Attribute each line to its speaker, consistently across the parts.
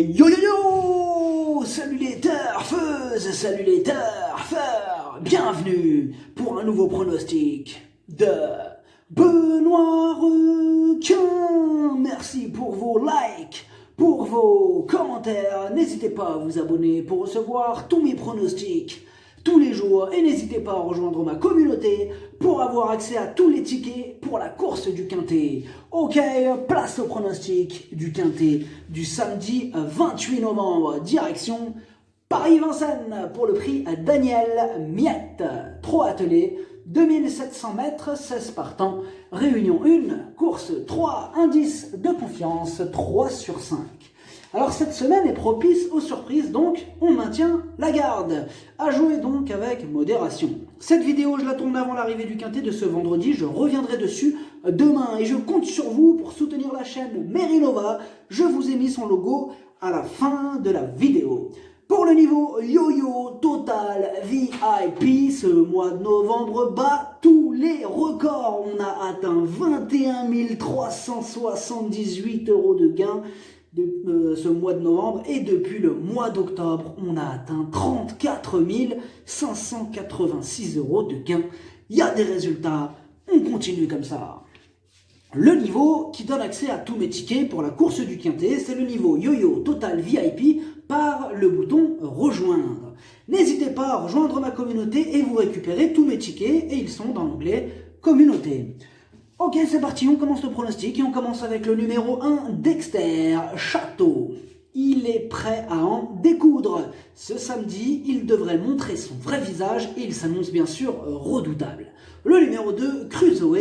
Speaker 1: Yo yo yo! Salut les turfeuses, salut les turfeurs! Bienvenue pour un nouveau pronostic de Benoît Requin! Merci pour vos likes, pour vos commentaires. N'hésitez pas à vous abonner pour recevoir tous mes pronostics tous les jours. Et n'hésitez pas à rejoindre ma communauté pour avoir accès à tous les tickets pour la course du Quintet. Ok, place au pronostic du Quintet du samedi 28 novembre. Direction Paris-Vincennes pour le prix Daniel Miette. 3 attelés, 2700 mètres, 16 partants. Réunion 1, course 3, indice de confiance 3 sur 5. Alors cette semaine est propice aux surprises, donc on maintient la garde. À jouer donc avec modération. Cette vidéo, je la tourne avant l'arrivée du Quintet de ce vendredi. Je reviendrai dessus demain et je compte sur vous pour soutenir la chaîne Merinova. Je vous ai mis son logo à la fin de la vidéo. Pour le niveau yo-yo total VIP, ce mois de novembre bat tous les records. On a atteint 21 378 € de gains ce mois de novembre, et depuis le mois d'octobre, on a atteint 34 586 € de gains. Il y a des résultats, on continue comme ça. Le niveau qui donne accès à tous mes tickets pour la course du Quintet, c'est le niveau yo-yo total VIP par le bouton rejoindre. N'hésitez pas à rejoindre ma communauté et vous récupérez tous mes tickets, et ils sont dans l'onglet communauté. Ok, c'est parti, on commence le pronostic et on commence avec le numéro 1, Dexter Château. Il est prêt à en découdre. Ce samedi, il devrait montrer son vrai visage et il s'annonce bien sûr redoutable. Le numéro 2, Crusoe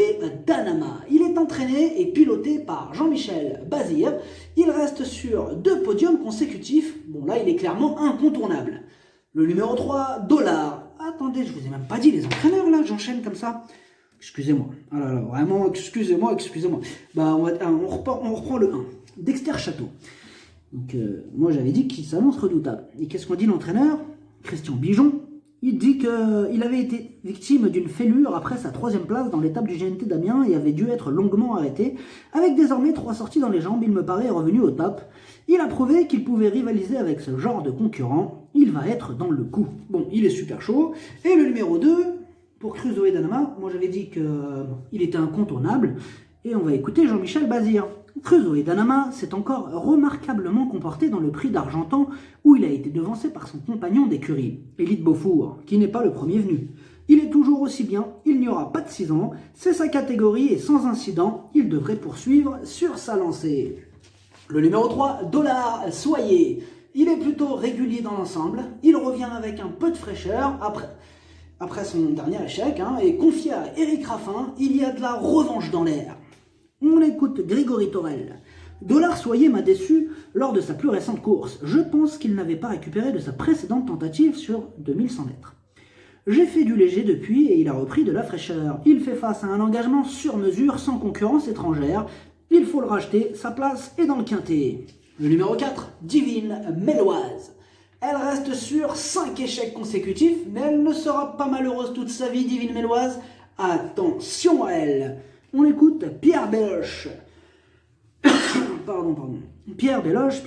Speaker 1: Danama. Il est entraîné et piloté par Jean-Michel Bazir. Il reste sur 2 podiums consécutifs. Bon là, il est clairement incontournable. Le numéro 3, Dollar. Attendez, je vous ai même pas dit les entraîneurs là, j'enchaîne comme ça. Excusez-moi, ah là là, vraiment, excusez-moi. Bah, on reprend le 1, Dexter Château. Donc, moi j'avais dit qu'il s'annonce redoutable. Et qu'est-ce qu'on dit l'entraîneur? Christian Bijon. Il dit qu'il avait été victime d'une fêlure après sa 3e place dans l'étape du GNT d'Amiens et avait dû être longuement arrêté. Avec désormais 3 sorties dans les jambes, il me paraît revenu au top. Il a prouvé qu'il pouvait rivaliser avec ce genre de concurrent. Il va être dans le coup. Bon, il est super chaud. Et le numéro 2... pour Crusoe Danama, moi j'avais dit qu'il était incontournable, et on va écouter Jean-Michel Bazir. Crusoe Danama s'est encore remarquablement comporté dans le prix d'Argentan, où il a été devancé par son compagnon d'écurie, Élite Beaufour, qui n'est pas le premier venu. Il est toujours aussi bien, il n'y aura pas de 6 ans, c'est sa catégorie et sans incident, il devrait poursuivre sur sa lancée. Le numéro 3, Dollar Soyer. Il est plutôt régulier dans l'ensemble, il revient avec un peu de fraîcheur après son dernier échec, et confié à Eric Raffin, il y a de la revanche dans l'air. On écoute Grégory Torel. Dollar Soyer m'a déçu lors de sa plus récente course. Je pense qu'il n'avait pas récupéré de sa précédente tentative sur 2100 mètres. J'ai fait du léger depuis et il a repris de la fraîcheur. Il fait face à un engagement sur mesure sans concurrence étrangère. Il faut le racheter, sa place est dans le Quintet. Le numéro 4, Divine Méloise. Elle reste sur 5 échecs consécutifs, mais elle ne sera pas malheureuse toute sa vie, Divine Méloise. Attention à elle. On écoute Pierre Belloche. Pardon. Pierre Belloche.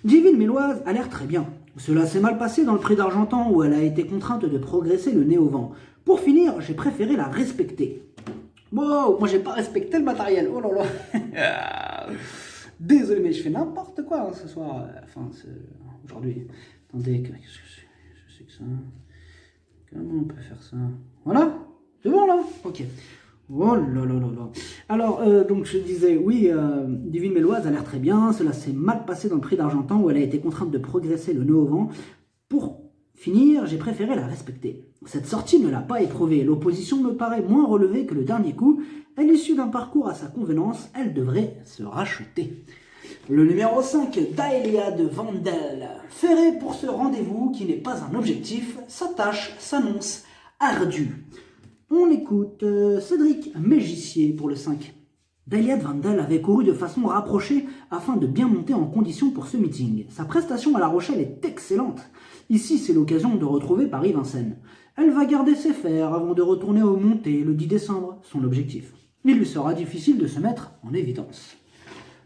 Speaker 1: Divine Méloise a l'air très bien. Cela s'est mal passé dans le prix d'Argentan où elle a été contrainte de progresser le nez au vent. Pour finir, j'ai préféré la respecter. Wow, moi j'ai pas respecté le matériel. Oh là là. Désolé, mais je fais n'importe quoi ce soir. Aujourd'hui. Attendez, qu'est-ce que c'est que ça? Comment on peut faire ça? Voilà, c'est bon là? Ok. Oh là là là là. Alors, donc je disais, oui, Divine Méloise a l'air très bien. Cela s'est mal passé dans le prix d'Argentan où elle a été contrainte de progresser le nez au vent. Pour finir, j'ai préféré la respecter. Cette sortie ne l'a pas éprouvée. L'opposition me paraît moins relevée que le dernier coup. À l'issue d'un parcours à sa convenance, elle devrait se racheter. Le numéro 5, Daelia de Vandel. Ferré pour ce rendez-vous qui n'est pas un objectif, sa tâche s'annonce ardue. On écoute Cédric Mégissier pour le 5. Daelia de Vandel avait couru de façon rapprochée afin de bien monter en condition pour ce meeting. Sa prestation à La Rochelle est excellente. Ici, c'est l'occasion de retrouver Paris-Vincennes. Elle va garder ses fers avant de retourner aux montées le 10 décembre, son objectif. Il lui sera difficile de se mettre en évidence.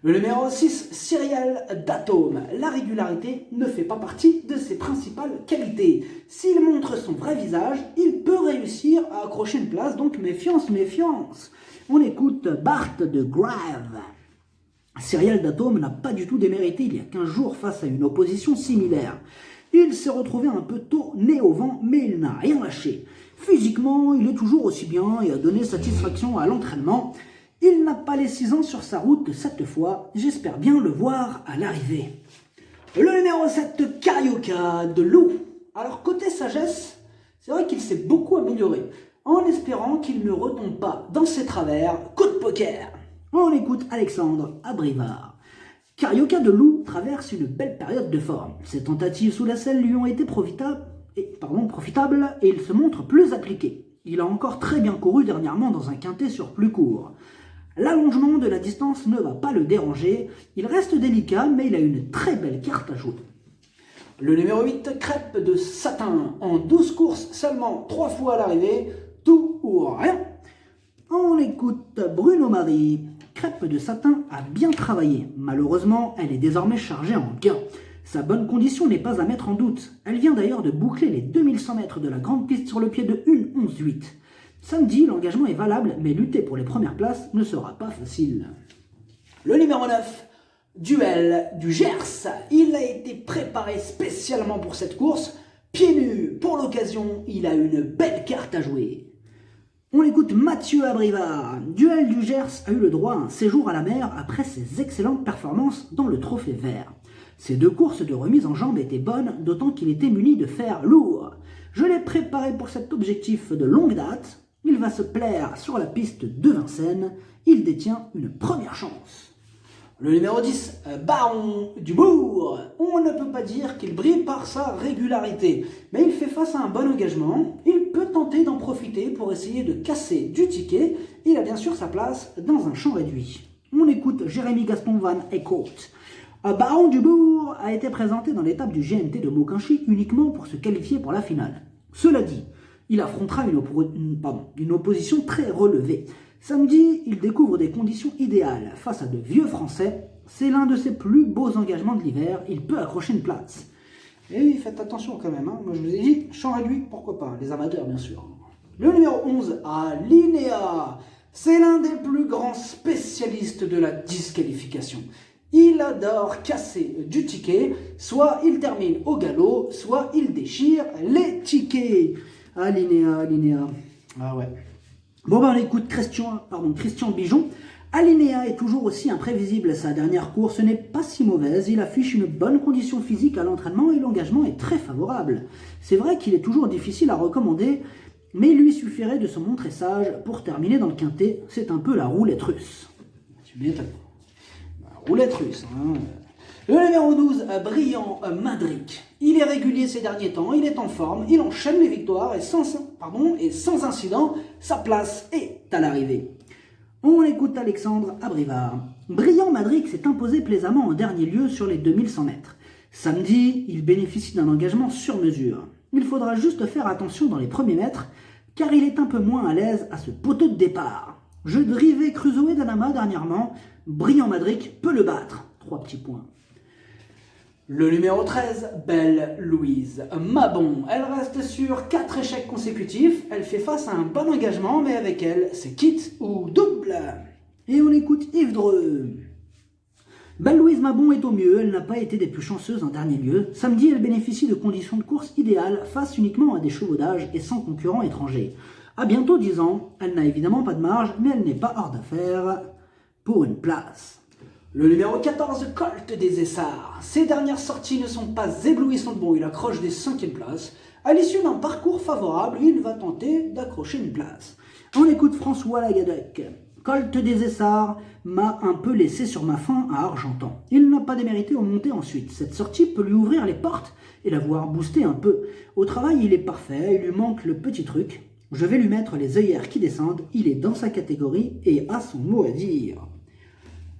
Speaker 1: Le numéro 6, Cyril d'Atome. La régularité ne fait pas partie de ses principales qualités. S'il montre son vrai visage, il peut réussir à accrocher une place, donc méfiance, méfiance. On écoute Bart de Grave. Cyril d'Atome n'a pas du tout démérité il y a 15 jours face à une opposition similaire. Il s'est retrouvé un peu tôt, né au vent, mais il n'a rien lâché. Physiquement, il est toujours aussi bien et a donné satisfaction à l'entraînement. Il n'a pas les 6 ans sur sa route cette fois, j'espère bien le voir à l'arrivée. Le numéro 7, Carioca de Lou. Alors côté sagesse, c'est vrai qu'il s'est beaucoup amélioré, en espérant qu'il ne retombe pas dans ses travers, coup de poker. On écoute Alexandre à Brivard. Carioca de Lou traverse une belle période de forme. Ses tentatives sous la selle lui ont été profitables et il se montre plus appliqué. Il a encore très bien couru dernièrement dans un quintet sur plus court. L'allongement de la distance ne va pas le déranger, il reste délicat mais il a une très belle carte à jouer. Le numéro 8, Crêpe de Satin. En 12 courses, seulement 3 fois à l'arrivée, tout ou rien. On écoute Bruno Marie. Crêpe de Satin a bien travaillé. Malheureusement, elle est désormais chargée en gain. Sa bonne condition n'est pas à mettre en doute. Elle vient d'ailleurs de boucler les 2100 mètres de la grande piste sur le pied de 1:11:8. Samedi, l'engagement est valable, mais lutter pour les premières places ne sera pas facile. Le numéro 9, Duel du Gers. Il a été préparé spécialement pour cette course. Pieds nus, pour l'occasion, il a une belle carte à jouer. On écoute Mathieu Abrivard. Duel du Gers a eu le droit à un séjour à la mer après ses excellentes performances dans le Trophée Vert. Ces 2 courses de remise en jambe étaient bonnes, d'autant qu'il était muni de fer lourd. Je l'ai préparé pour cet objectif de longue date. Il va se plaire sur la piste de Vincennes. Il détient une première chance. Le numéro 10, Baron du Bourg. On ne peut pas dire qu'il brille par sa régularité, mais il fait face à un bon engagement. Il peut tenter d'en profiter pour essayer de casser du ticket. Il a bien sûr sa place dans un champ réduit. On écoute Jérémy Gaston Van Eekhout. Baron du Bourg a été présenté dans l'étape du GNT de Mokanchy uniquement pour se qualifier pour la finale. Cela dit, il affrontera une opposition très relevée. Samedi, il découvre des conditions idéales face à de vieux Français. C'est l'un de ses plus beaux engagements de l'hiver. Il peut accrocher une place. Et oui, faites attention quand même. Moi, je vous ai dit, champ réduit, pourquoi pas. Les amateurs, bien sûr. Le numéro 11, Alinea. C'est l'un des plus grands spécialistes de la disqualification. Il adore casser du ticket. Soit il termine au galop, soit il déchire les tickets. Alinea. Ah ouais. Bon ben on écoute Christian Bijon. Alinea est toujours aussi imprévisible. Sa dernière course n'est pas si mauvaise. Il affiche une bonne condition physique à l'entraînement et l'engagement est très favorable. C'est vrai qu'il est toujours difficile à recommander, mais il lui suffirait de se montrer sage pour terminer dans le quintet. C'est un peu la roulette russe. Tu m'étonnes. Roulette russe. Hein. Le numéro 12, Brillant Madric. Il est régulier ces derniers temps, il est en forme, il enchaîne les victoires et sans incident, sa place est à l'arrivée. On écoute Alexandre à Brivard. Brillant Madric s'est imposé plaisamment en dernier lieu sur les 2100 mètres. Samedi, il bénéficie d'un engagement sur mesure. Il faudra juste faire attention dans les premiers mètres, car il est un peu moins à l'aise à ce poteau de départ. Je drivais Crusoe d'Anama dernièrement, Brillant Madric peut le battre. 3 petits points. Le numéro 13, Belle Louise Mabon. Elle reste sur 4 échecs consécutifs. Elle fait face à un bon engagement, mais avec elle, c'est quitte ou double. Et on écoute Yves Dreux. Belle Louise Mabon est au mieux. Elle n'a pas été des plus chanceuses en dernier lieu. Samedi, elle bénéficie de conditions de course idéales face uniquement à des chevaux d'âge et sans concurrents étrangers. À bientôt 10 ans, elle n'a évidemment pas de marge, mais elle n'est pas hors d'affaire pour une place. Le numéro 14, Colt des Essarts. Ses dernières sorties ne sont pas éblouissantes. Bon, il accroche des 5e places. À l'issue d'un parcours favorable, il va tenter d'accrocher une place. On écoute François Lagadec. Colt des Essarts m'a un peu laissé sur ma faim à Argentan. Il n'a pas démérité au monter ensuite. Cette sortie peut lui ouvrir les portes et l'avoir boosté un peu. Au travail, il est parfait, il lui manque le petit truc. Je vais lui mettre les œillères qui descendent. Il est dans sa catégorie et a son mot à dire.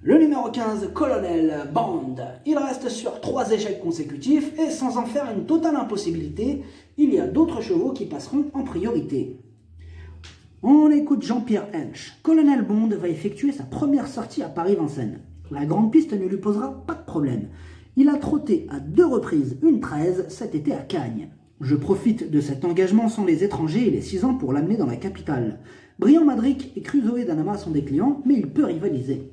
Speaker 1: Le numéro 15, Colonel Band. Il reste sur 3 échecs consécutifs et sans en faire une totale impossibilité, il y a d'autres chevaux qui passeront en priorité. On écoute Jean-Pierre Hench. Colonel Bond va effectuer sa première sortie à Paris-Vincennes. La grande piste ne lui posera pas de problème. Il a trotté à 2 reprises une 13 cet été à Cagnes. Je profite de cet engagement sans les étrangers et les 6 ans pour l'amener dans la capitale. Brian Madric et Crusoe Danama sont des clients, mais il peut rivaliser.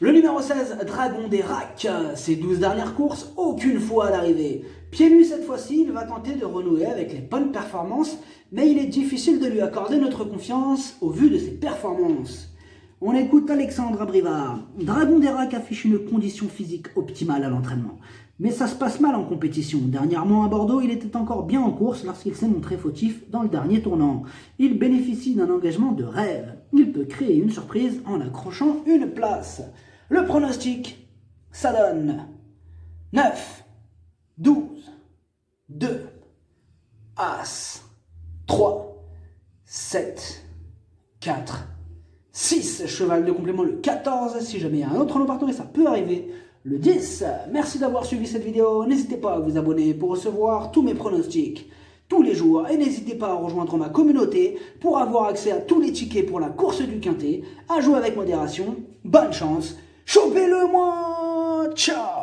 Speaker 1: Le numéro 16, Dragon des Racs. Ses 12 dernières courses, aucune fois à l'arrivée. Pieds nus cette fois-ci, il va tenter de renouer avec les bonnes performances, mais il est difficile de lui accorder notre confiance au vu de ses performances. On écoute Alexandre Abrivard. Dragon des Racs affiche une condition physique optimale à l'entraînement. Mais ça se passe mal en compétition. Dernièrement à Bordeaux, il était encore bien en course lorsqu'il s'est montré fautif dans le dernier tournant. Il bénéficie d'un engagement de rêve. Il peut créer une surprise en accrochant une place. Le pronostic, ça donne 9, 12, 2, As, 3, 7, 4, 6, cheval de complément le 14, si jamais il y a un autre nom partant et ça peut arriver, le 10. Merci d'avoir suivi cette vidéo, n'hésitez pas à vous abonner pour recevoir tous mes pronostics tous les jours et n'hésitez pas à rejoindre ma communauté pour avoir accès à tous les tickets pour la course du Quintet, à jouer avec modération, bonne chance, chopez-le moi, ciao.